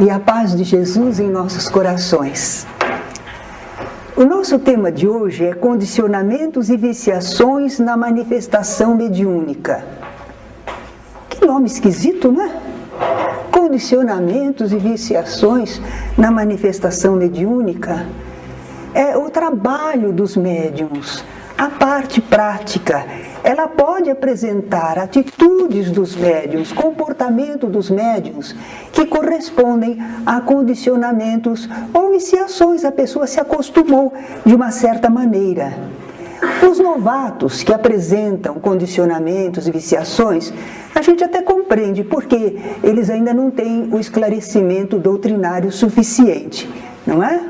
E a paz de Jesus em nossos corações. O nosso tema de hoje é condicionamentos e viciações na manifestação mediúnica. Que nome esquisito, não é? Condicionamentos e viciações na manifestação mediúnica. É o trabalho dos médiuns, a parte prática. Ela pode apresentar atitudes dos médiuns, comportamento dos médiuns, que correspondem a condicionamentos ou viciações. A pessoa se acostumou de uma certa maneira. Os novatos que apresentam condicionamentos e viciações, a gente até compreende, porque eles ainda não têm o esclarecimento doutrinário suficiente, não é?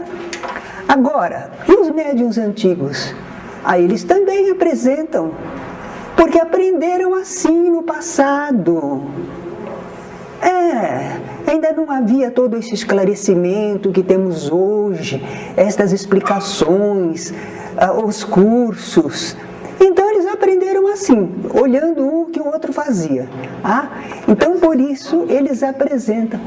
Agora, e os médiuns antigos? Aí eles também apresentam, porque aprenderam assim no passado. Ainda não havia todo esse esclarecimento que temos hoje, estas explicações, os cursos. Então eles aprenderam assim, olhando um que o outro fazia. Então por isso eles apresentam.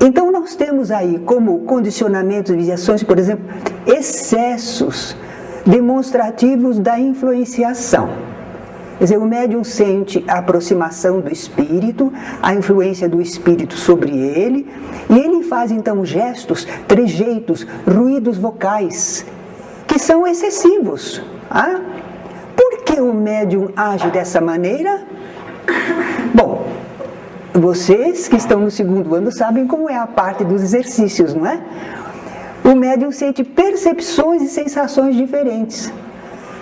Então nós temos aí como condicionamentos e viciações, por exemplo, excessos demonstrativos da influenciação. Quer dizer, o médium sente a aproximação do espírito, a influência do espírito sobre ele, e ele faz então gestos, trejeitos, ruídos vocais, que são excessivos. Por que o médium age dessa maneira? Bom, vocês que estão no segundo ano sabem como é a parte dos exercícios, não é? O médium sente percepções e sensações diferentes,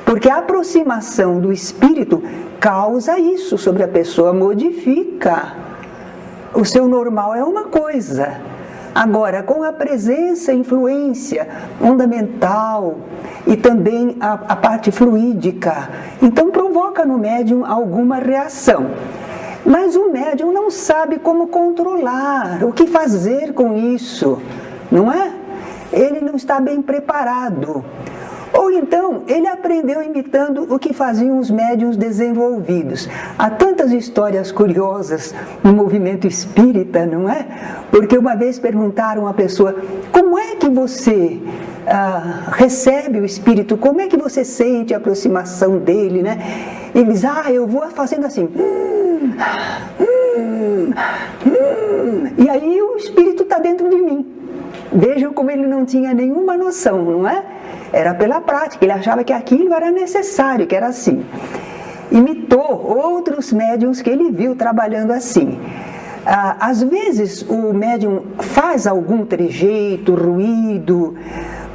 porque a aproximação do espírito causa isso sobre a pessoa, modifica. O seu normal é uma coisa. Agora, com a presença, influência, onda mental e também a parte fluídica, então provoca no médium alguma reação. Mas o médium não sabe como controlar, o que fazer com isso, não é? Ele não está bem preparado. Ou então, ele aprendeu imitando o que faziam os médiuns desenvolvidos. Há tantas histórias curiosas no movimento espírita, não é? Porque uma vez perguntaram à pessoa, como é que você recebe o espírito? Como é que você sente a aproximação dele, né? Ele diz, eu vou fazendo assim. E aí o espírito está dentro de mim. Vejam como ele não tinha nenhuma noção, não é? Era pela prática, ele achava que aquilo era necessário, que era assim. Imitou outros médiuns que ele viu trabalhando assim. Às vezes o médium faz algum trejeito, ruído,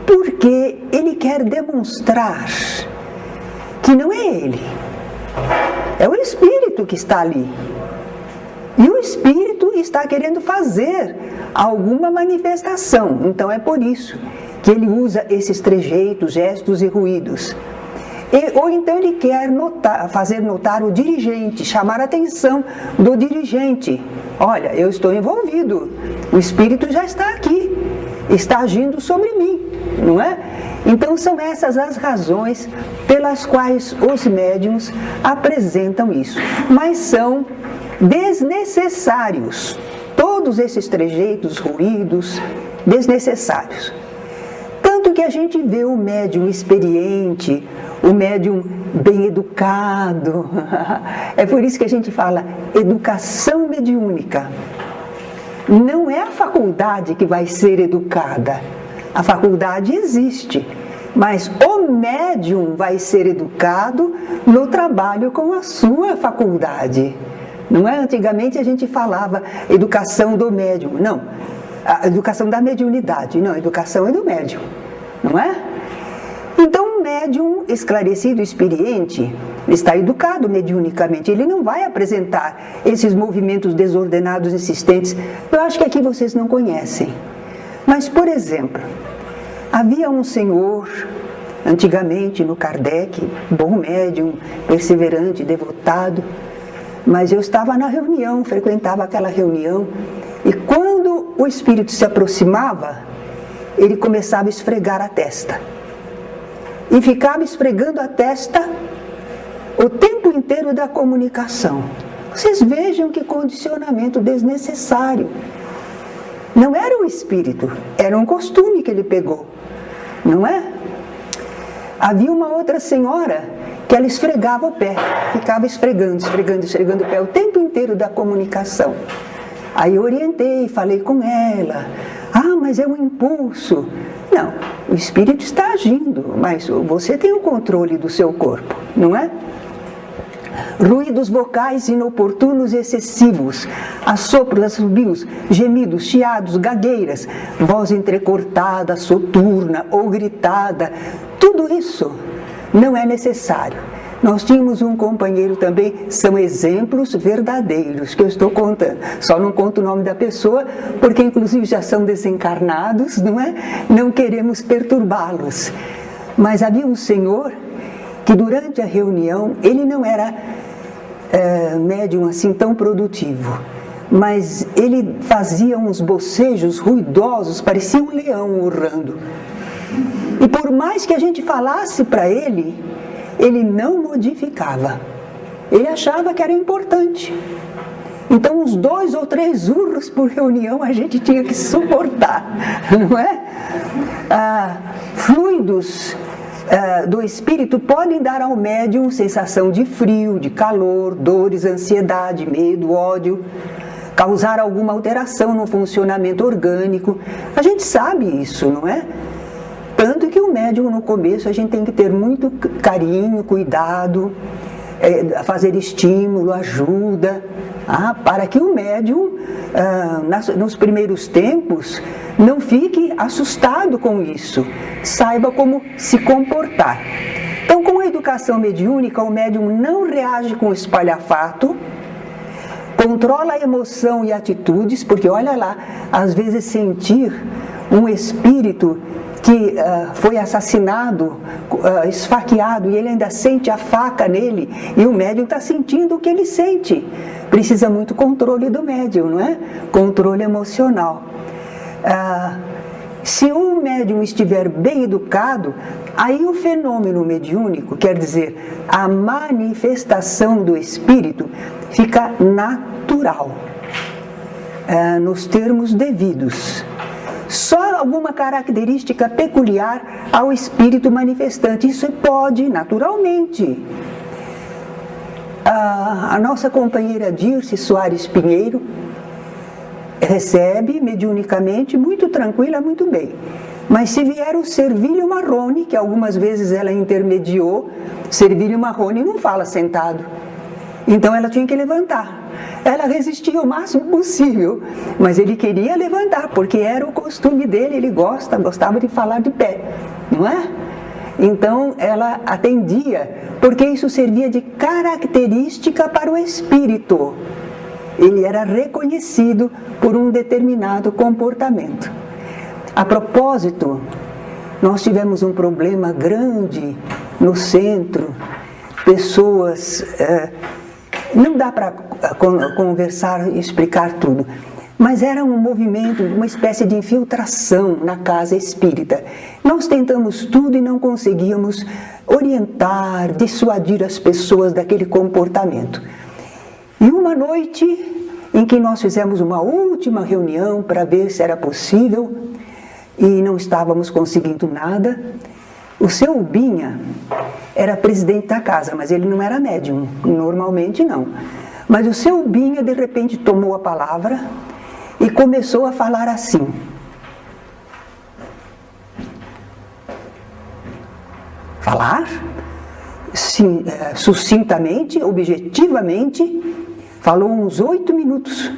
porque ele quer demonstrar que não é ele. É o espírito que está ali. E o espírito está querendo fazer alguma manifestação. Então é por isso que ele usa esses trejeitos, gestos e ruídos. Ou então ele quer fazer notar o dirigente, chamar a atenção do dirigente. Olha, eu estou envolvido, o espírito já está aqui, está agindo sobre mim, não é? Então são essas as razões pelas quais os médiuns apresentam isso. Mas são desnecessários, todos esses trejeitos, ruídos, desnecessários. Tanto que a gente vê o médium experiente, o médium bem educado. É por isso que a gente fala educação mediúnica. Não é a faculdade que vai ser educada. A faculdade existe, mas o médium vai ser educado no trabalho com a sua faculdade. Não é? Antigamente a gente falava educação do médium. Não, a educação da mediunidade. Não, a educação é do médium. Não é? Então o médium esclarecido, experiente, está educado mediunicamente. Ele não vai apresentar esses movimentos desordenados, insistentes. Eu acho que aqui vocês não conhecem. Mas, por exemplo, havia um senhor, antigamente no Kardec, bom médium, perseverante, devotado, mas eu estava na reunião, frequentava aquela reunião, e quando o espírito se aproximava, ele começava a esfregar a testa. E ficava esfregando a testa o tempo inteiro da comunicação. Vocês vejam que condicionamento desnecessário. Não era o espírito, era um costume que ele pegou, não é? Havia uma outra senhora que ela esfregava o pé, ficava esfregando o pé o tempo inteiro da comunicação. Aí eu orientei, falei com ela, mas é um impulso. Não, o espírito está agindo, mas você tem o controle do seu corpo, não é? Ruídos vocais inoportunos e excessivos, assopros, assobios, gemidos, chiados, gagueiras, voz entrecortada, soturna ou gritada, tudo isso não é necessário. Nós tínhamos um companheiro também, são exemplos verdadeiros que eu estou contando. Só não conto o nome da pessoa, porque inclusive já são desencarnados, não é? Não queremos perturbá-los. Mas havia um senhor que durante a reunião, ele não era médium assim tão produtivo, mas ele fazia uns bocejos ruidosos, parecia um leão urrando. E por mais que a gente falasse para ele não modificava. Ele achava que era importante. Então, uns 2 ou 3 urros por reunião a gente tinha que suportar, não é? Fluidos do espírito podem dar ao médium sensação de frio, de calor, dores, ansiedade, medo, ódio, causar alguma alteração no funcionamento orgânico. A gente sabe isso, não é? Tanto que o médium, no começo, a gente tem que ter muito carinho, cuidado, fazer estímulo, ajuda, para que o médium, nos primeiros tempos, não fique assustado com isso, saiba como se comportar. Então, com a educação mediúnica, o médium não reage com espalhafato, controla a emoção e atitudes, porque olha lá, às vezes sentir um espírito que foi assassinado, esfaqueado, e ele ainda sente a faca nele, e o médium está sentindo o que ele sente. Precisa muito controle do médium, não é? Controle emocional. Se um médium estiver bem educado, aí o fenômeno mediúnico, quer dizer, a manifestação do espírito, fica natural, nos termos devidos. Só alguma característica peculiar ao espírito manifestante, isso pode, naturalmente. A nossa companheira Dirce Soares Pinheiro recebe mediunicamente, muito tranquila, muito bem. Mas se vier o Servilho Marrone, que algumas vezes ela intermediou, Servilho Marrone não fala sentado. Então ela tinha que levantar. Ela resistia o máximo possível, mas ele queria levantar, porque era o costume dele, ele gostava de falar de pé, não é? Então ela atendia, porque isso servia de característica para o espírito. Ele era reconhecido por um determinado comportamento. A propósito, nós tivemos um problema grande no centro, pessoas... não dá para conversar e explicar tudo, mas era um movimento, uma espécie de infiltração na casa espírita. Nós tentamos tudo e não conseguíamos orientar, dissuadir as pessoas daquele comportamento. E uma noite em que nós fizemos uma última reunião para ver se era possível e não estávamos conseguindo nada, o seu Ubinha era presidente da casa, mas ele não era médium, normalmente não. Mas o seu Ubinha de repente tomou a palavra e começou a falar assim: falar sim, sucintamente, objetivamente, falou uns 8 minutos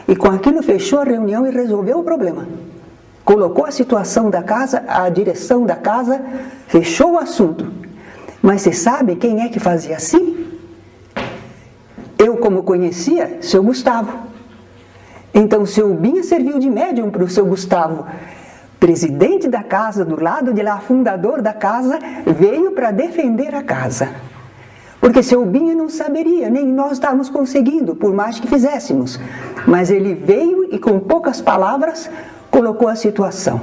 e com aquilo fechou a reunião e resolveu o problema. Colocou a situação da casa, a direção da casa, fechou o assunto. Mas você sabe quem é que fazia assim? Eu, como conhecia, seu Gustavo. Então o seu Ubinha serviu de médium para o seu Gustavo. Presidente da casa, do lado de lá, fundador da casa, veio para defender a casa. Porque seu Ubinha não saberia, nem nós estávamos conseguindo, por mais que fizéssemos. Mas ele veio e com poucas palavras colocou a situação.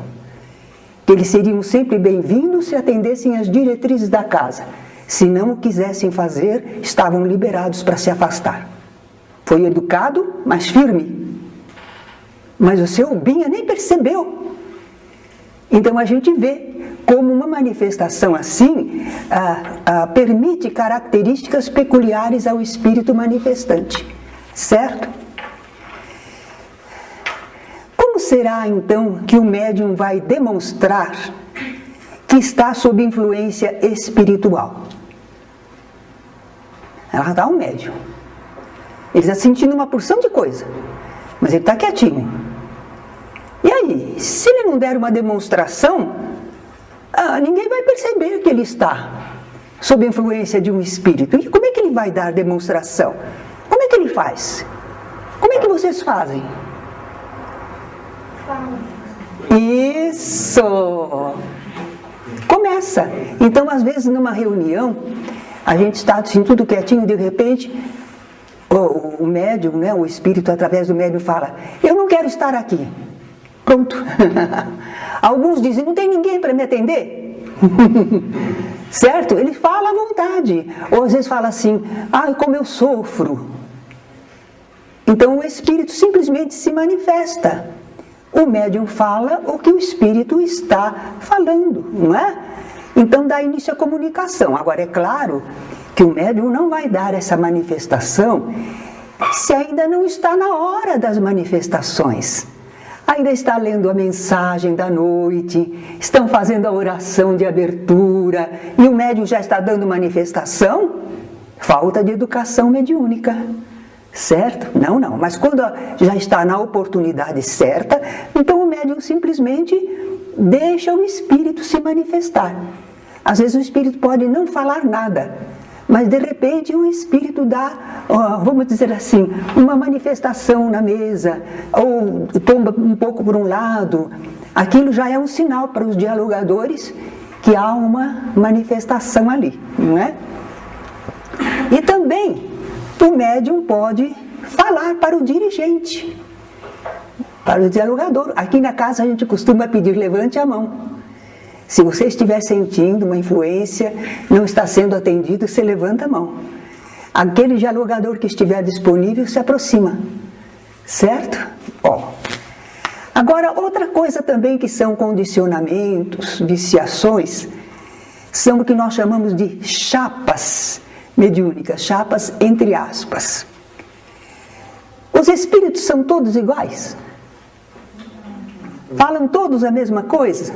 Que eles seriam sempre bem-vindos se atendessem às diretrizes da casa. Se não o quisessem fazer, estavam liberados para se afastar. foi educado, mas firme. Mas o seu Binha nem percebeu. Então a gente vê como uma manifestação assim permite características peculiares ao espírito manifestante, certo? Como será então que o médium vai demonstrar que está sob influência espiritual? Ela está um médium. Ele está sentindo uma porção de coisa, mas ele está quietinho. E aí, se ele não der uma demonstração, ninguém vai perceber que ele está sob influência de um espírito. E como é que ele vai dar demonstração? Como é que ele faz? Como é que vocês fazem? Isso! Começa. Então, às vezes, numa reunião, a gente está assim, tudo quietinho, de repente, o médium, né, o espírito, através do médium, fala: eu não quero estar aqui. Pronto. Alguns dizem: não tem ninguém para me atender. Certo? Ele fala à vontade. Ou às vezes fala assim: ai, como eu sofro. Então o espírito simplesmente se manifesta. O médium fala o que o espírito está falando, não é? Então dá início à comunicação. Agora é claro que o médium não vai dar essa manifestação se ainda não está na hora das manifestações. Ainda está lendo a mensagem da noite, estão fazendo a oração de abertura e o médium já está dando manifestação. Falta de educação mediúnica, certo? Não. Mas quando já está na oportunidade certa, então o médium simplesmente deixa o espírito se manifestar. Às vezes o espírito pode não falar nada, mas de repente o espírito dá, vamos dizer assim, uma manifestação na mesa, ou tomba um pouco por um lado. Aquilo já é um sinal para os dialogadores que há uma manifestação ali, não é? E também o médium pode falar para o dirigente, para o dialogador. Aqui na casa a gente costuma pedir: levante a mão. Se você estiver sentindo uma influência, não está sendo atendido, você levanta a mão. Aquele dialogador que estiver disponível se aproxima, certo? Agora, outra coisa também que são condicionamentos, viciações, são o que nós chamamos de chapas mediúnicas, chapas entre aspas. Os espíritos são todos iguais? Falam todos a mesma coisa?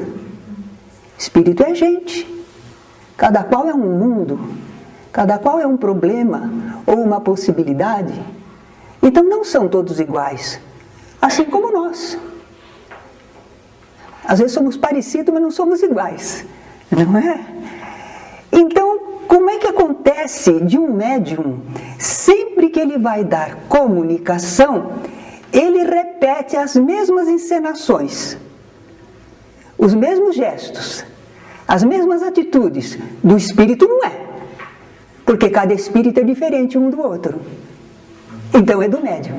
Espírito é gente, cada qual é um mundo, cada qual é um problema ou uma possibilidade. Então não são todos iguais, assim como nós. Às vezes somos parecidos, mas não somos iguais, não é? Então, como é que acontece de um médium, sempre que ele vai dar comunicação, ele repete as mesmas encenações, os mesmos gestos, as mesmas atitudes? Do espírito não é, porque cada espírito é diferente um do outro. Então é do médium,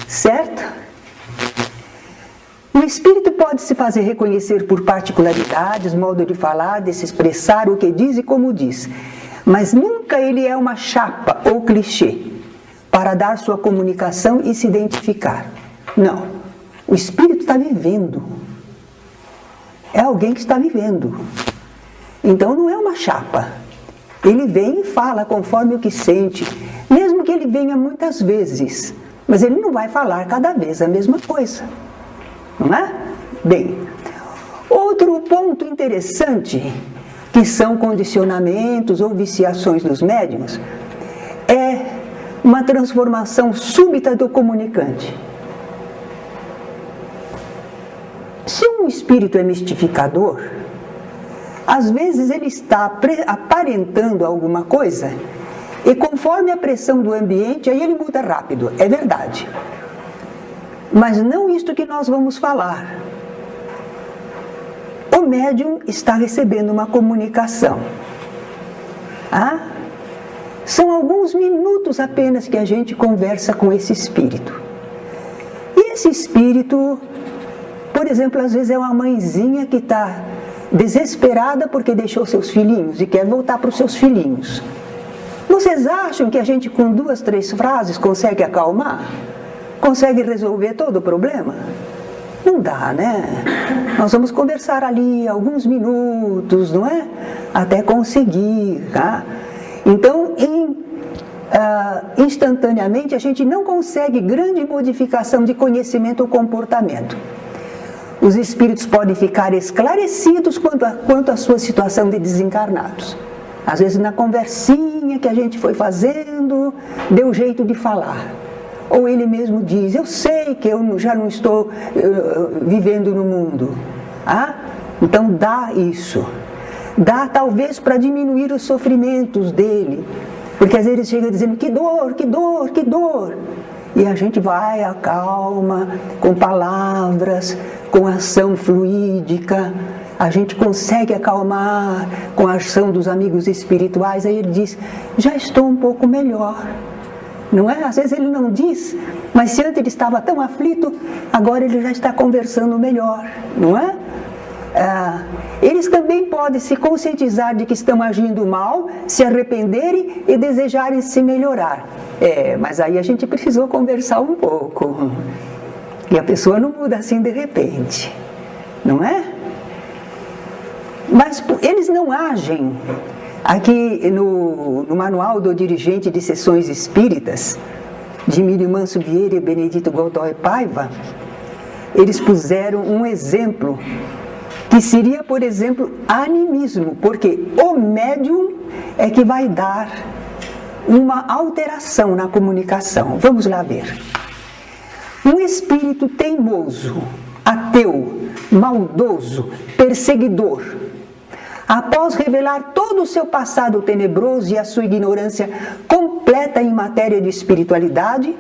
certo? O espírito pode se fazer reconhecer por particularidades, modo de falar, de se expressar, o que diz e como diz, mas nunca ele é uma chapa ou clichê para dar sua comunicação e se identificar. Não, o espírito está vivendo. É alguém que está vivendo. Então não é uma chapa. Ele vem e fala conforme o que sente, mesmo que ele venha muitas vezes, mas ele não vai falar cada vez a mesma coisa, não é? Bem, outro ponto interessante, que são condicionamentos ou viciações dos médiuns, é uma transformação súbita do comunicante. Se um espírito é mistificador, às vezes ele está aparentando alguma coisa e conforme a pressão do ambiente, aí ele muda rápido, é verdade. Mas não isto que nós vamos falar. O médium está recebendo uma comunicação. São alguns minutos apenas que a gente conversa com esse espírito. E esse espírito, por exemplo, às vezes é uma mãezinha que está desesperada porque deixou seus filhinhos e quer voltar para os seus filhinhos. Vocês acham que a gente com 2, 3 frases consegue acalmar? Consegue resolver todo o problema? Não dá, né? Nós vamos conversar ali alguns minutos, não é? Até conseguir, tá? Então, instantaneamente, a gente não consegue grande modificação de conhecimento ou comportamento. Os espíritos podem ficar esclarecidos quanto à sua situação de desencarnados. Às vezes, na conversinha que a gente foi fazendo, deu jeito de falar. Ou ele mesmo diz, eu sei que eu já não estou vivendo no mundo. Então dá isso. Dá talvez para diminuir os sofrimentos dele. Porque às vezes ele chega dizendo, que dor, que dor, que dor. E a gente vai, acalma, com palavras, com ação fluídica. A gente consegue acalmar com a ação dos amigos espirituais. Aí ele diz, já estou um pouco melhor. Não é? Às vezes ele não diz, mas se antes ele estava tão aflito, agora ele já está conversando melhor, não é? Eles também podem se conscientizar de que estão agindo mal, se arrependerem e desejarem se melhorar. Mas aí a gente precisou conversar um pouco. E a pessoa não muda assim de repente, não é? Mas eles não agem. Aqui no Manual do Dirigente de Sessões Espíritas, de Emílio Manso Vieira e Benedito Godoy Paiva, eles puseram um exemplo, que seria, por exemplo, animismo, porque o médium é que vai dar uma alteração na comunicação. Vamos lá ver. Um espírito teimoso, ateu, maldoso, perseguidor, após revelar todo o seu passado tenebroso e a sua ignorância completa em matéria de espiritualidade,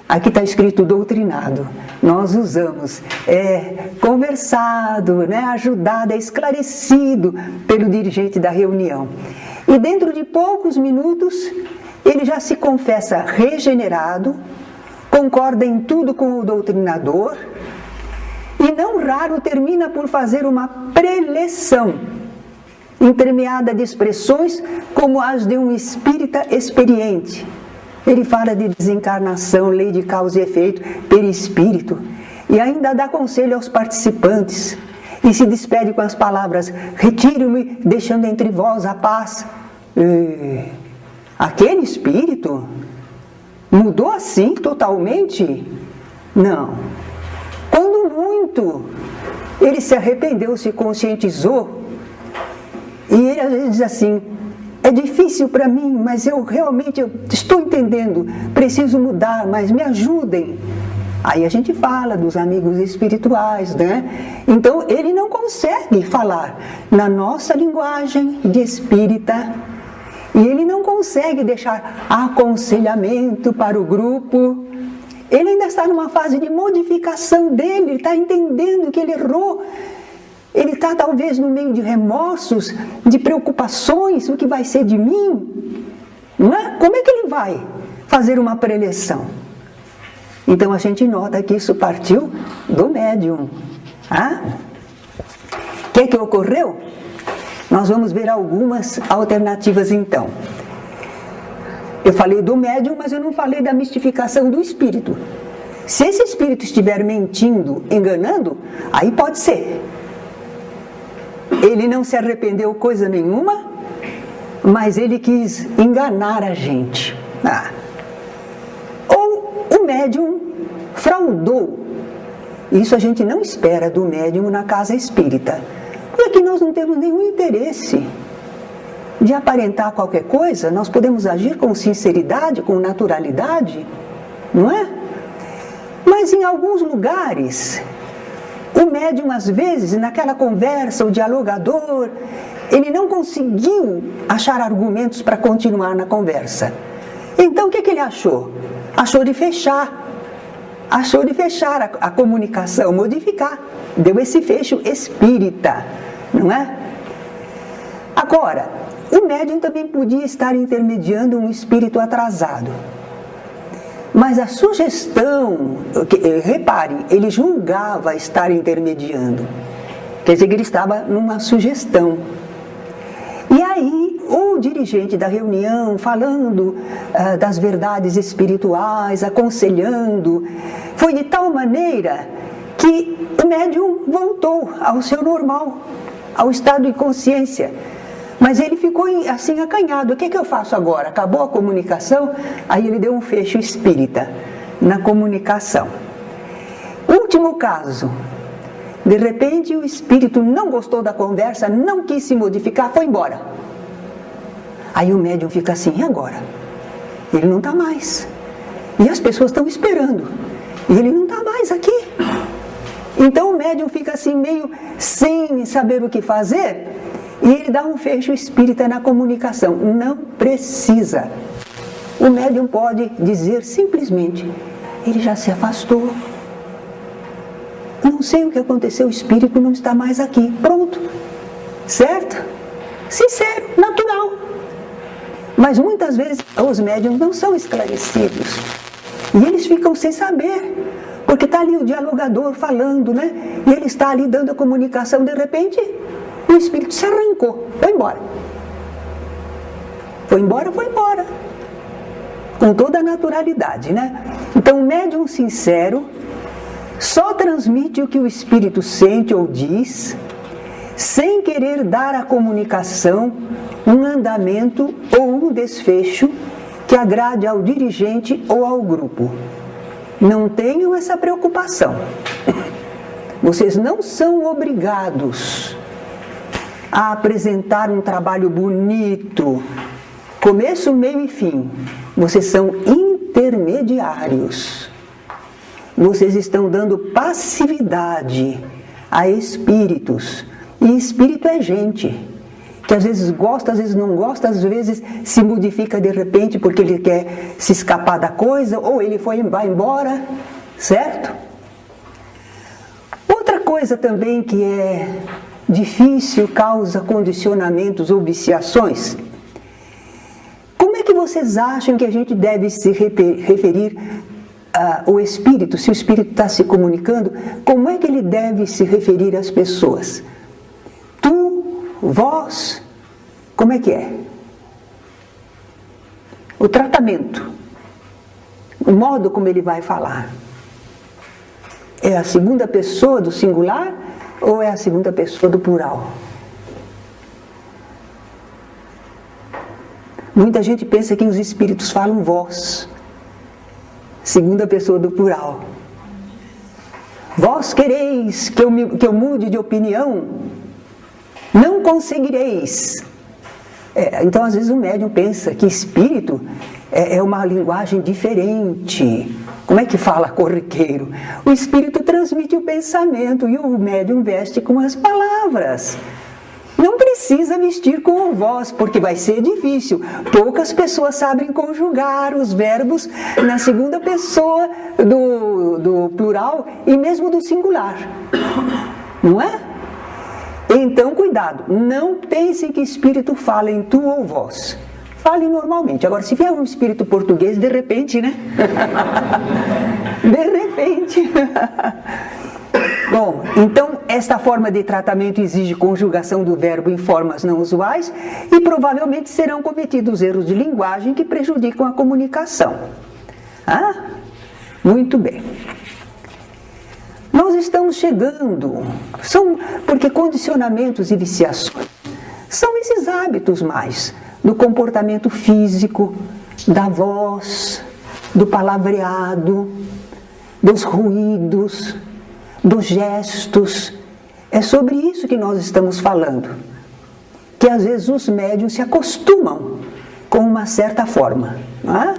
aqui está escrito doutrinado, nós usamos, conversado, né, ajudado, esclarecido pelo dirigente da reunião. E dentro de poucos minutos, ele já se confessa regenerado, concorda em tudo com o doutrinador, e não raro termina por fazer uma preleção, entremeada de expressões como as de um espírita experiente. Ele fala de desencarnação, lei de causa e efeito, perispírito, e ainda dá conselho aos participantes, e se despede com as palavras, retiro-me, deixando entre vós a paz. Aquele espírito mudou assim totalmente? Não. Quando muito, ele se arrependeu, se conscientizou, e ele às vezes diz assim, é difícil para mim, mas eu realmente estou entendendo, preciso mudar, mas me ajudem. Aí a gente fala dos amigos espirituais, né? Então ele não consegue falar na nossa linguagem de espírita, e ele não consegue deixar aconselhamento para o grupo. Ele ainda está numa fase de modificação dele, ele está entendendo que ele errou. Ele está talvez no meio de remorsos, de preocupações, o que vai ser de mim? Não é? Como é que ele vai fazer uma preleção? Então a gente nota que isso partiu do médium. O que ocorreu? Nós vamos ver algumas alternativas então. Eu falei do médium, mas eu não falei da mistificação do espírito. Se esse espírito estiver mentindo, enganando, aí pode ser. Ele não se arrependeu coisa nenhuma, mas ele quis enganar a gente. Ou o médium fraudou. Isso a gente não espera do médium na casa espírita. Porque aqui nós não temos nenhum interesse de aparentar qualquer coisa, nós podemos agir com sinceridade, com naturalidade, não é? Mas em alguns lugares, o médium às vezes, naquela conversa, o dialogador, ele não conseguiu achar argumentos para continuar na conversa. Então o que ele achou? Achou de fechar a comunicação, modificar, deu esse fecho espírita, não é? Agora, o médium também podia estar intermediando um espírito atrasado. Mas a sugestão, repare, ele julgava estar intermediando. Quer dizer que ele estava numa sugestão. E aí o dirigente da reunião falando das verdades espirituais, aconselhando, foi de tal maneira que o médium voltou ao seu normal, ao estado de consciência. Mas ele ficou assim acanhado. O que eu faço agora? Acabou a comunicação? Aí ele deu um fecho espírita na comunicação. Último caso. De repente o espírito não gostou da conversa, não quis se modificar, foi embora. Aí o médium fica assim, e agora? Ele não está mais. E as pessoas estão esperando. E ele não está mais aqui. Então o médium fica assim meio sem saber o que fazer. E ele dá um fecho espírita na comunicação. Não precisa. O médium pode dizer simplesmente, ele já se afastou. Não sei o que aconteceu, o espírito não está mais aqui. Pronto. Certo? Sincero, natural. Mas muitas vezes os médiums não são esclarecidos. E eles ficam sem saber. Porque está ali o dialogador falando, né? E ele está ali dando a comunicação, de repente, o espírito se arrancou, foi embora. Foi embora. Com toda a naturalidade, né? Então o médium sincero só transmite o que o espírito sente ou diz, sem querer dar à comunicação um andamento ou um desfecho que agrade ao dirigente ou ao grupo. Não tenham essa preocupação. Vocês não são obrigados a apresentar um trabalho bonito, começo, meio e fim. Vocês são intermediários. Vocês estão dando passividade a espíritos. E espírito é gente, que às vezes gosta, às vezes não gosta, às vezes se modifica de repente porque ele quer se escapar da coisa, ou ele vai embora, certo? Outra coisa também que é difícil, causa condicionamentos ou viciações. Como é que vocês acham que a gente deve se referir ao espírito, se o espírito está se comunicando, como é que ele deve se referir às pessoas? Tu, vós, como é que é? O tratamento, o modo como ele vai falar. É a segunda pessoa do singular ou é a segunda pessoa do plural? Muita gente pensa que os espíritos falam vós, segunda pessoa do plural. Vós quereis que eu mude de opinião? Não conseguireis. Então, às vezes, o médium pensa que espírito é uma linguagem diferente. Como é que fala corriqueiro? O espírito transmite o pensamento e o médium veste com as palavras. Não precisa vestir com o vós, porque vai ser difícil. Poucas pessoas sabem conjugar os verbos na segunda pessoa do plural e mesmo do singular. Não é? Então, cuidado. Não pensem que espírito fala em tu ou vós. Fale normalmente. Agora, se vier um espírito português, de repente, né? De repente. Bom, então esta forma de tratamento exige conjugação do verbo em formas não usuais e provavelmente serão cometidos erros de linguagem que prejudicam a comunicação. Muito bem. Nós estamos chegando, porque condicionamentos e viciações são esses hábitos mais do comportamento físico, da voz, do palavreado, dos ruídos, dos gestos. É sobre isso que nós estamos falando. Que às vezes os médiuns se acostumam com uma certa forma. Não é?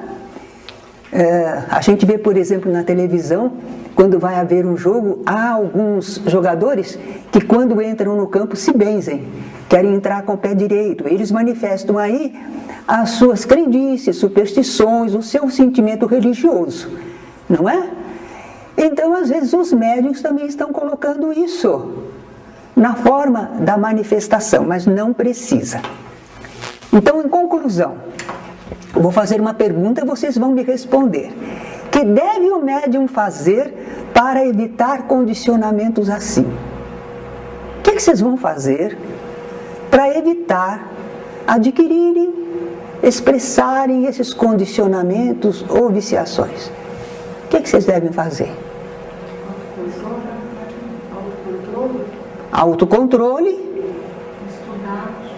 A gente vê, por exemplo, na televisão, quando vai haver um jogo, há alguns jogadores que quando entram no campo se benzem, querem entrar com o pé direito. Eles manifestam aí as suas crendices, superstições, o seu sentimento religioso. Não é? Então, às vezes, os médiuns também estão colocando isso na forma da manifestação, mas não precisa. Então, em conclusão, eu vou fazer uma pergunta e vocês vão me responder. Que deve o médium fazer para evitar condicionamentos assim? O que vocês vão fazer para evitar adquirirem, expressarem esses condicionamentos ou viciações. O que vocês devem fazer? Autocontrole.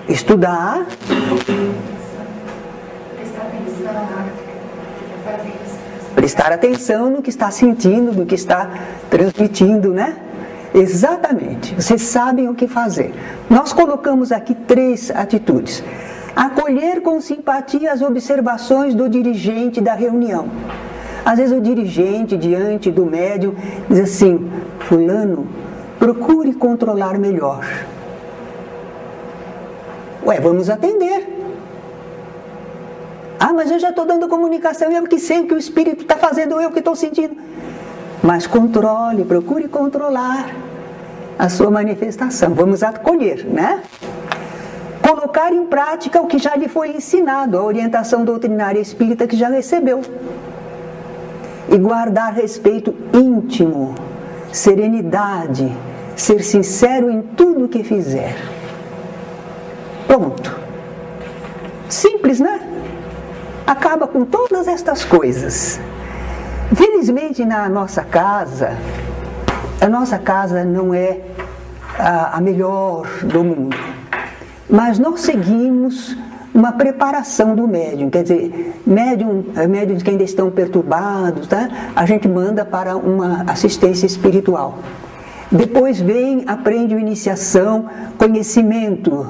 Estudar. Prestar atenção no que está sentindo, no que está transmitindo, né? Exatamente. Vocês sabem o que fazer. Nós colocamos aqui 3 atitudes. Acolher com simpatia as observações do dirigente da reunião. Às vezes o dirigente, diante do médium, diz assim: fulano, procure controlar melhor. Ué, vamos atender. Ah, mas eu já estou dando comunicação, eu que sei o que o espírito está fazendo, eu que estou sentindo. Mas controle, procure controlar a sua manifestação. Vamos acolher, né? Colocar em prática o que já lhe foi ensinado, a orientação doutrinária espírita que já recebeu. E guardar respeito íntimo, serenidade, ser sincero em tudo o que fizer. Pronto. Simples, né? Acaba com todas estas coisas. Felizmente na nossa casa, a nossa casa não é a melhor do mundo, mas nós seguimos uma preparação do médium, quer dizer, médiums que ainda estão perturbados, tá? A gente manda para uma assistência espiritual. Depois aprende a iniciação, conhecimento,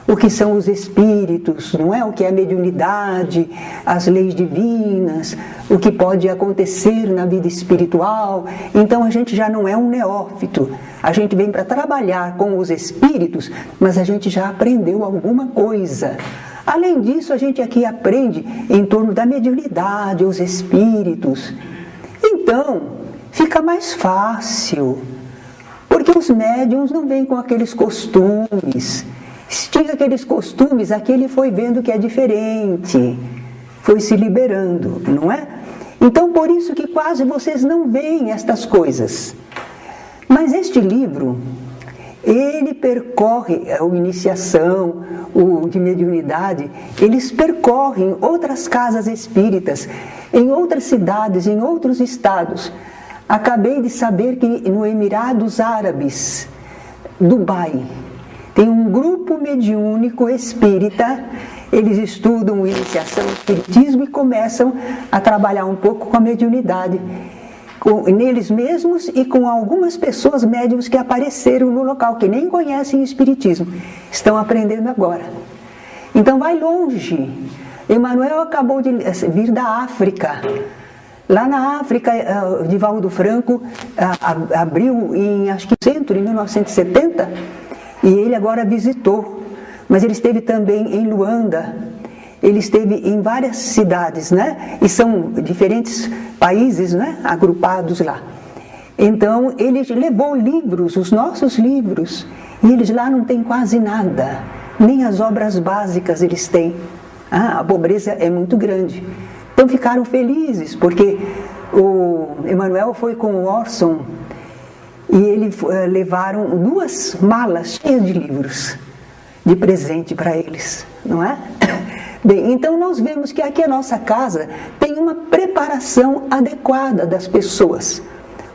o que são os espíritos, não é? O que é a mediunidade, as leis divinas, o que pode acontecer na vida espiritual. Então a gente já não é um neófito, a gente vem para trabalhar com os espíritos, mas a gente já aprendeu alguma coisa. Além disso, a gente aqui aprende em torno da mediunidade, os espíritos. Então, fica mais fácil, porque os médiuns não vêm com aqueles costumes. Se tinha aqueles costumes, aqui ele foi vendo que é diferente, foi se liberando, não é? Então, por isso que quase vocês não veem estas coisas. Mas este livro, ele percorre a iniciação, o de mediunidade, eles percorrem outras casas espíritas, em outras cidades, em outros estados. Acabei de saber que no Emirados Árabes, Dubai, tem um grupo mediúnico espírita, eles estudam iniciação ao espiritismo e começam a trabalhar um pouco com a mediunidade, neles mesmos e com algumas pessoas médiuns que apareceram no local, que nem conhecem o espiritismo, estão aprendendo agora. Então vai longe. Emmanuel acabou de vir da África. Lá na África, Divaldo Franco abriu em, acho que centro, em 1970, e ele agora visitou. Mas ele esteve também em Luanda, ele esteve em várias cidades, né? E são diferentes países, né? Agrupados lá. Então, ele levou livros, os nossos livros, e eles lá não têm quase nada, nem as obras básicas eles têm. A pobreza é muito grande. Então ficaram felizes, porque o Emmanuel foi com o Orson e eles levaram 2 malas cheias de livros de presente para eles, não é? Bem, então nós vemos que aqui a nossa casa tem uma preparação adequada das pessoas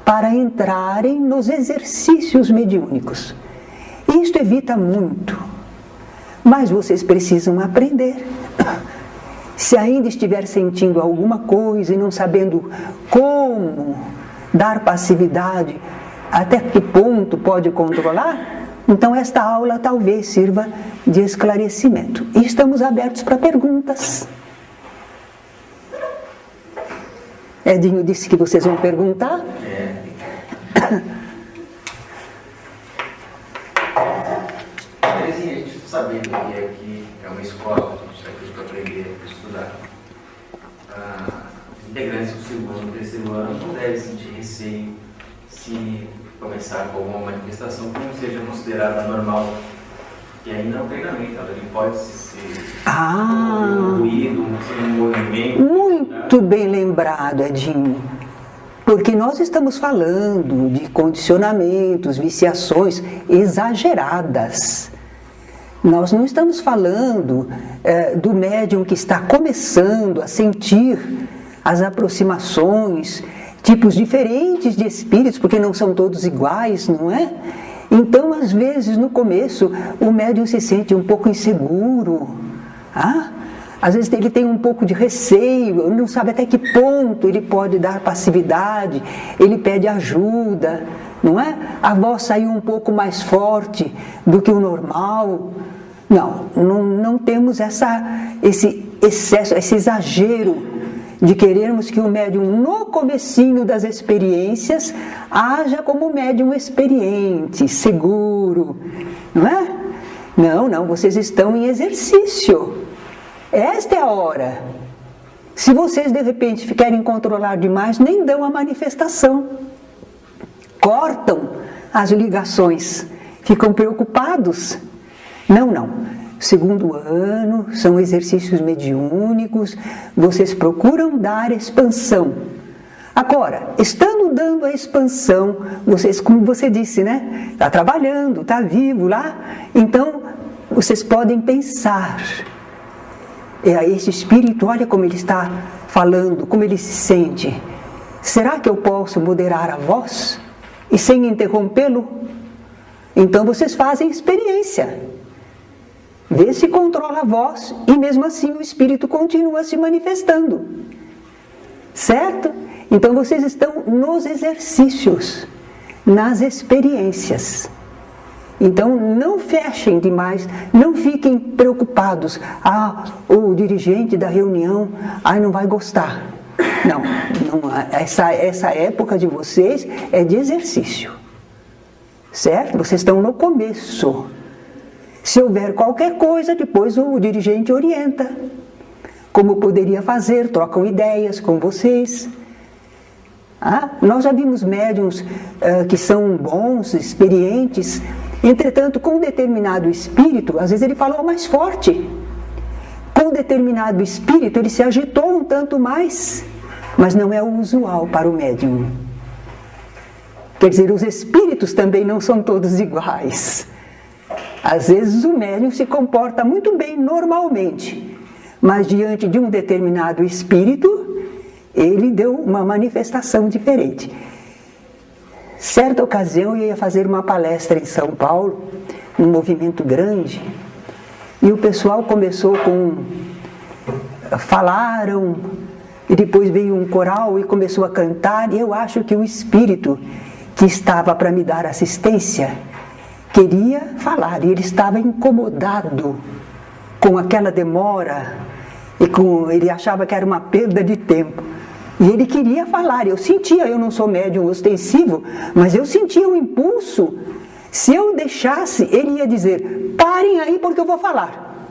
para entrarem nos exercícios mediúnicos. Isto evita muito, mas vocês precisam aprender. Se ainda estiver sentindo alguma coisa e não sabendo como dar passividade, até que ponto pode controlar, então esta aula talvez sirva de esclarecimento. E estamos abertos para perguntas. Edinho disse que vocês vão perguntar. Interessante a gente sabendo que aqui é uma escola, a gente está aqui para aprender, para estudar. Integrantes do segundo e terceiro ano não devem sentir receio se começar com alguma manifestação que não seja considerada normal, que ainda é um treinamento, ela pode ser um ruído, um movimento. Muito bem lembrado, Edinho, porque nós estamos falando de condicionamentos, viciações exageradas. Nós não estamos falando do médium que está começando a sentir as aproximações, tipos diferentes de espíritos, porque não são todos iguais, não é? Então, às vezes, no começo, o médium se sente um pouco inseguro. Às vezes ele tem um pouco de receio, não sabe até que ponto ele pode dar passividade, ele pede ajuda, não é? A voz saiu um pouco mais forte do que o normal. Não temos esse excesso, esse exagero de querermos que o médium, no comecinho das experiências, haja como médium experiente, seguro, não é? Não, vocês estão em exercício. Esta é a hora. Se vocês de repente querem controlar demais, nem dão a manifestação. Cortam as ligações, ficam preocupados. Não. Segundo ano, são exercícios mediúnicos, vocês procuram dar expansão. Agora, estando dando a expansão, vocês, como você disse, né? Está trabalhando, está vivo lá, então vocês podem pensar. Esse espírito, olha como ele está falando, como ele se sente. Será que eu posso moderar a voz e sem interrompê-lo? Então vocês fazem experiência. Vê se controla a voz e mesmo assim o espírito continua se manifestando. Certo? Então vocês estão nos exercícios, nas experiências. Então não fechem demais, não fiquem preocupados. O dirigente da reunião, não vai gostar. Não, essa época de vocês é de exercício. Certo? Vocês estão no começo. Se houver qualquer coisa, depois o dirigente orienta. Como poderia fazer, trocam ideias com vocês. Nós já vimos médiuns que são bons, experientes. Entretanto, com um determinado espírito, às vezes ele falou mais forte. Com um determinado espírito, ele se agitou um tanto mais. Mas não é o usual para o médium. Quer dizer, os espíritos também não são todos iguais. Às vezes o médium se comporta muito bem normalmente, mas diante de um determinado espírito, ele deu uma manifestação diferente. Certa ocasião eu ia fazer uma palestra em São Paulo, num movimento grande, e o pessoal começou falaram, e depois veio um coral e começou a cantar, e eu acho que o espírito que estava para me dar assistência queria falar, e ele estava incomodado com aquela demora, ele achava que era uma perda de tempo, e ele queria falar. Eu sentia, eu não sou médium ostensivo, mas eu sentia um impulso. Se eu deixasse, ele ia dizer, parem aí porque eu vou falar.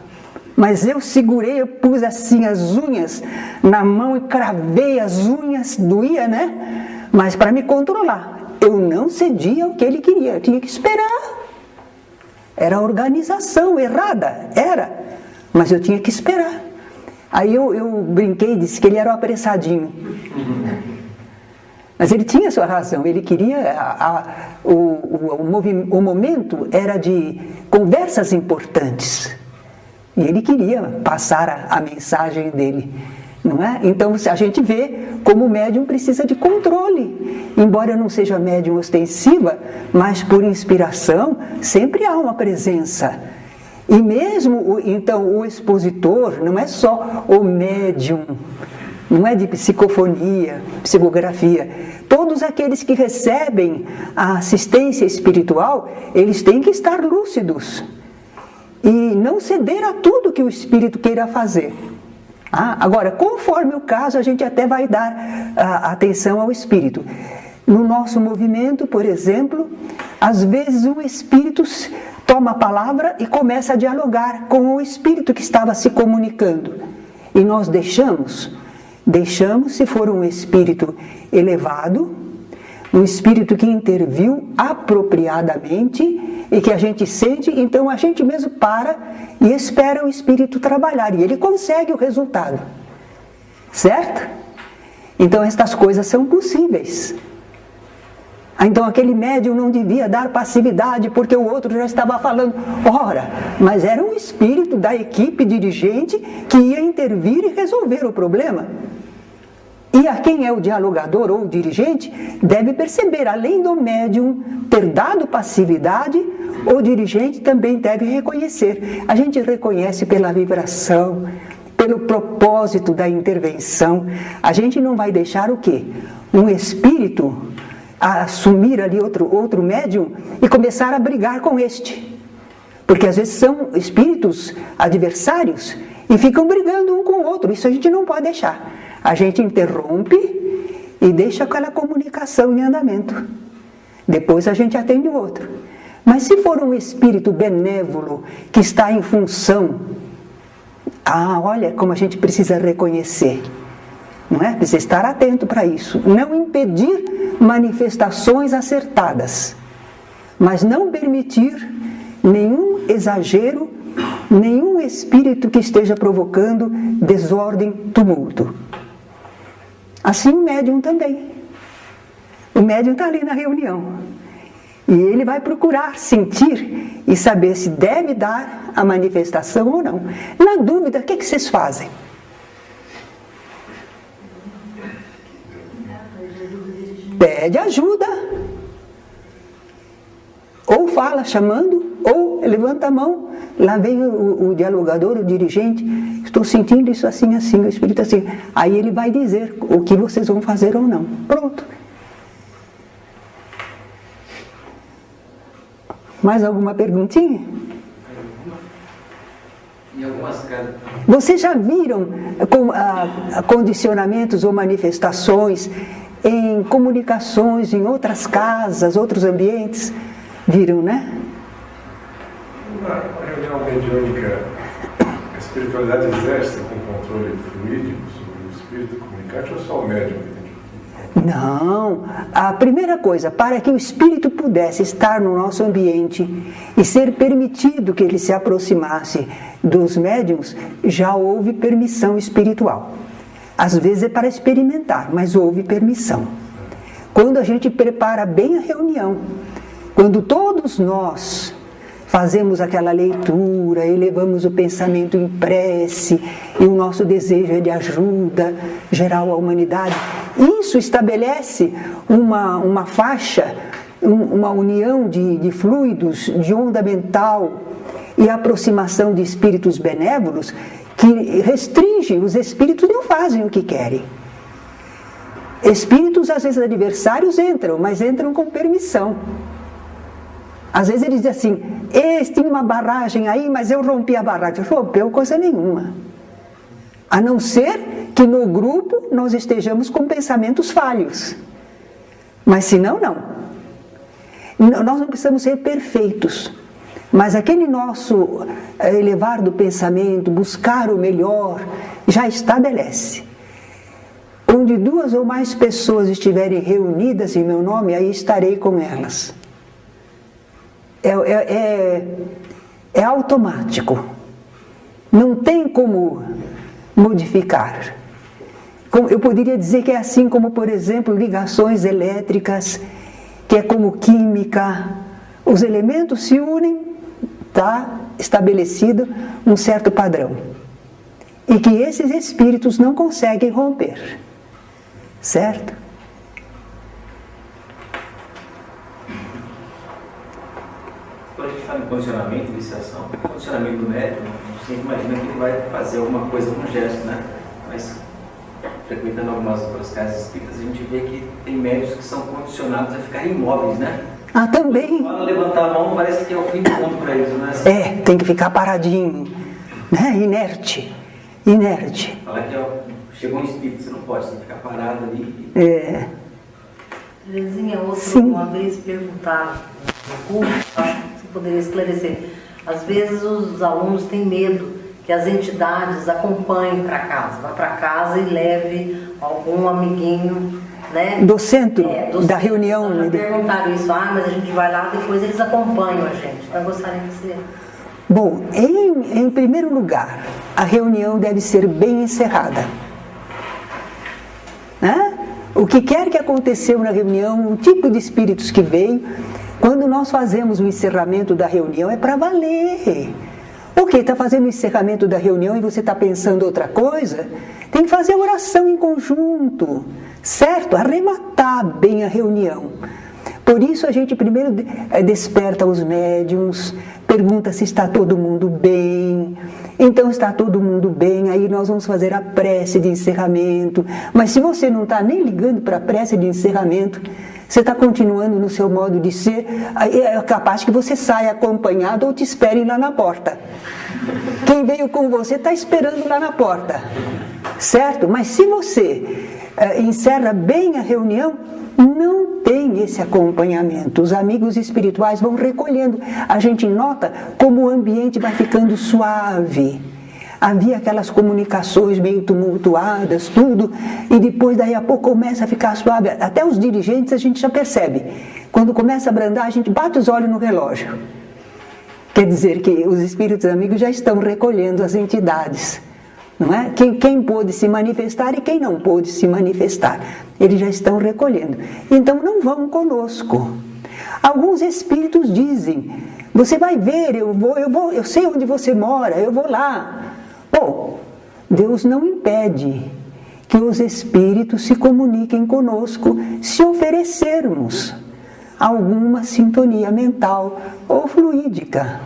Mas eu segurei, eu pus assim as unhas na mão e cravei as unhas, doía, né? Mas para me controlar, eu não cedia ao que ele queria, eu tinha que esperar. Era a organização errada, mas eu tinha que esperar. Aí eu brinquei e disse que ele era o apressadinho. Mas ele tinha sua razão, ele queria, o momento era de conversas importantes. E ele queria passar a mensagem dele, não é? Então a gente vê como o médium precisa de controle. Embora eu não seja médium ostensiva, mas por inspiração sempre há uma presença. E mesmo, então, o expositor não é só o médium, não é de psicofonia, psicografia. Todos aqueles que recebem a assistência espiritual, eles têm que estar lúcidos e não ceder a tudo que o espírito queira fazer. Agora, conforme o caso, a gente até vai dar atenção ao espírito. No nosso movimento, por exemplo, às vezes um espírito toma a palavra e começa a dialogar com o espírito que estava se comunicando. E nós deixamos se for um espírito elevado, um espírito que interviu apropriadamente e que a gente sente, então a gente mesmo para e espera o espírito trabalhar e ele consegue o resultado. Certo? Então estas coisas são possíveis. Então aquele médium não devia dar passividade porque o outro já estava falando. Ora, mas era um espírito da equipe dirigente que ia intervir e resolver o problema. E a quem é o dialogador ou o dirigente deve perceber, além do médium ter dado passividade, o dirigente também deve reconhecer. A gente reconhece pela vibração, pelo propósito da intervenção. A gente não vai deixar o quê? Um espírito a assumir ali outro médium e começar a brigar com este. Porque às vezes são espíritos adversários e ficam brigando um com o outro. Isso a gente não pode deixar. A gente interrompe e deixa aquela comunicação em andamento. Depois a gente atende o outro. Mas se for um espírito benévolo que está em função, olha como a gente precisa reconhecer. Não é? Precisa estar atento para isso. Não impedir manifestações acertadas, mas não permitir nenhum exagero, nenhum espírito que esteja provocando desordem, tumulto. Assim o médium também. O médium está ali na reunião e ele vai procurar sentir e saber se deve dar a manifestação ou não. Na dúvida, o que vocês fazem? Pede ajuda, ou fala chamando, ou levanta a mão, lá vem o dialogador, o dirigente, estou sentindo isso assim, assim, o espírito assim. Aí ele vai dizer o que vocês vão fazer ou não. Pronto. Mais alguma perguntinha? Em algumas casas. Vocês já viram condicionamentos ou manifestações em comunicações, em outras casas, outros ambientes? Viram, né? Na reunião mediúnica, a espiritualidade exerce com controle fluídico sobre o espírito comunicante ou só o médium? Não, a primeira coisa, para que o espírito pudesse estar no nosso ambiente e ser permitido que ele se aproximasse dos médiuns, já houve permissão espiritual. Às vezes é para experimentar, mas houve permissão. Quando a gente prepara bem a reunião, quando todos nós fazemos aquela leitura, elevamos o pensamento em prece, e o nosso desejo é de ajuda geral à humanidade, isso estabelece uma faixa, uma união de fluidos, de onda mental e aproximação de espíritos benévolos que restringe, os espíritos não fazem o que querem. Espíritos, às vezes, adversários entram, mas entram com permissão. Às vezes eles dizem assim, tinha uma barragem aí, mas eu rompi a barragem. Rompeu coisa nenhuma. A não ser que no grupo nós estejamos com pensamentos falhos. Mas se não, não. Nós não precisamos ser perfeitos. Mas aquele nosso elevar do pensamento, buscar o melhor, já estabelece. Onde 2 ou mais pessoas estiverem reunidas em meu nome, aí estarei com elas. É automático. Não tem como modificar. Eu poderia dizer que é assim como, por exemplo, ligações elétricas, que é como química. Os elementos se unem, está estabelecido um certo padrão. E que esses espíritos não conseguem romper. Certo? Quando a gente fala em condicionamento, iniciação, o condicionamento do médium, a gente imagina que ele vai fazer alguma coisa, algum gesto, né? Mas, frequentando algumas casas espíritas, a gente vê que tem médios que são condicionados a ficar imóveis, né? Também. Quando levantar a mão, parece que é o fim do mundo para eles, né? Tem que ficar paradinho, né? Inerte. Fala que chegou um espírito, você não pode, você tem que ficar parado ali. Terezinha, uma vez perguntaram no curso, acho que você poderia esclarecer. Às vezes os alunos têm medo que as entidades acompanhem para casa, vá para casa e leve algum amiguinho, né? Do centro, da reunião. Me perguntaram isso, mas a gente vai lá, depois eles acompanham a gente. Eu gostaria que você... Bom, em primeiro lugar, a reunião deve ser bem encerrada. Né? o que quer que aconteceu na reunião, o tipo de espíritos que veio, quando nós fazemos o encerramento da reunião é para valer. Ok, está fazendo o encerramento da reunião e você está pensando outra coisa? Tem que fazer a oração em conjunto, certo? Arrematar bem a reunião. Por isso a gente primeiro desperta os médiuns, pergunta se está todo mundo bem. Então está todo mundo bem, aí nós vamos fazer a prece de encerramento. Mas se você não está nem ligando para a prece de encerramento, você está continuando no seu modo de ser, é capaz que você saia acompanhado ou te esperem lá na porta. Quem veio com você está esperando lá na porta, certo? Mas se você encerra bem a reunião, não tem esse acompanhamento. Os amigos espirituais vão recolhendo. A gente nota como o ambiente vai ficando suave. Havia aquelas comunicações meio tumultuadas, tudo, e depois daí a pouco começa a ficar suave. Até os dirigentes a gente já percebe. Quando começa a abrandar, a gente bate os olhos no relógio. Quer dizer que os espíritos amigos já estão recolhendo as entidades. Não é? Quem pôde se manifestar e quem não pôde se manifestar. Eles já estão recolhendo. Então não vão conosco. Alguns espíritos dizem, você vai ver, eu sei onde você mora, eu vou lá. Bom, Deus não impede que os espíritos se comuniquem conosco se oferecermos alguma sintonia mental ou fluídica.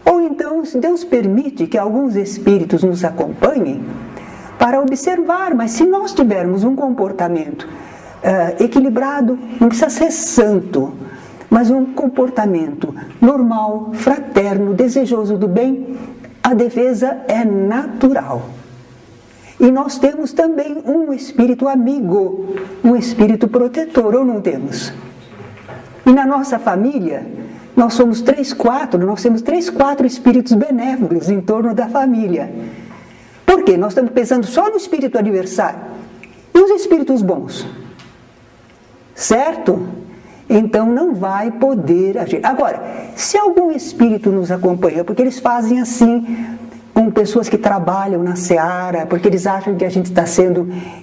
Ou então, Deus permite que alguns espíritos nos acompanhem para observar, mas se nós tivermos um comportamento equilibrado, não precisa ser santo, mas um comportamento normal, fraterno, desejoso do bem, a defesa é natural. E nós temos também um espírito amigo, um espírito protetor, ou não temos? E na nossa família, nós somos 3, 4, nós temos 3, 4 espíritos benéficos em torno da família. Por quê? Nós estamos pensando só no espírito adversário. E os espíritos bons? Certo? Então não vai poder agir. Agora, se algum espírito nos acompanha, porque eles fazem assim com pessoas que trabalham na seara, porque eles acham que a gente está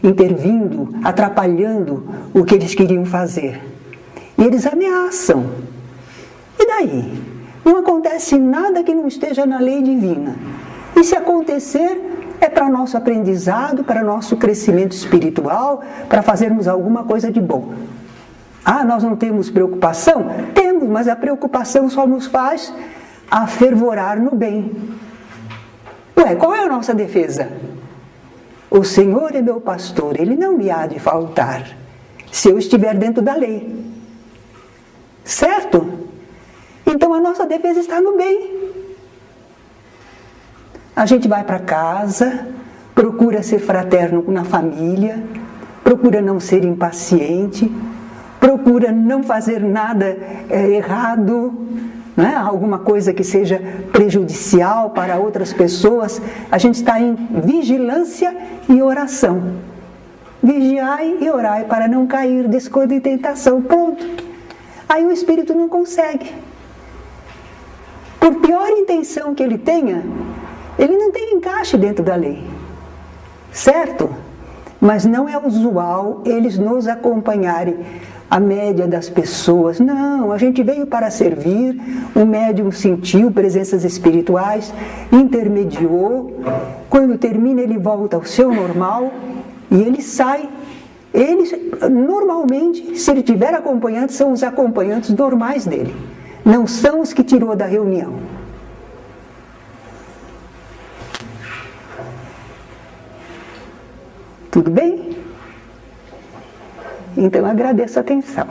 intervindo, atrapalhando o que eles queriam fazer. E eles ameaçam. E daí? Não acontece nada que não esteja na lei divina. E se acontecer, é para nosso aprendizado, para nosso crescimento espiritual, para fazermos alguma coisa de bom. Ah, nós não temos preocupação? Temos, mas a preocupação só nos faz afervorar no bem. Ué, qual é a nossa defesa? O Senhor é meu pastor, Ele não me há de faltar, se eu estiver dentro da lei. Certo? Então a nossa defesa está no bem. A gente vai para casa, procura ser fraterno na família, procura não ser impaciente, procura não fazer nada errado, não é? Alguma coisa que seja prejudicial para outras pessoas. A gente está em vigilância e oração. Vigiai e orai para não cair, descuido e tentação. Pronto. Aí o espírito não consegue. Por pior intenção que ele tenha, ele não tem encaixe dentro da lei. Certo? Mas não é usual eles nos acompanharem. A média das pessoas, não, a gente veio para servir, o médium sentiu presenças espirituais, intermediou, quando termina ele volta ao seu normal e ele sai. Eles, normalmente, se ele tiver acompanhantes, são os acompanhantes normais dele, não são os que tirou da reunião. Tudo bem? Então agradeço a atenção.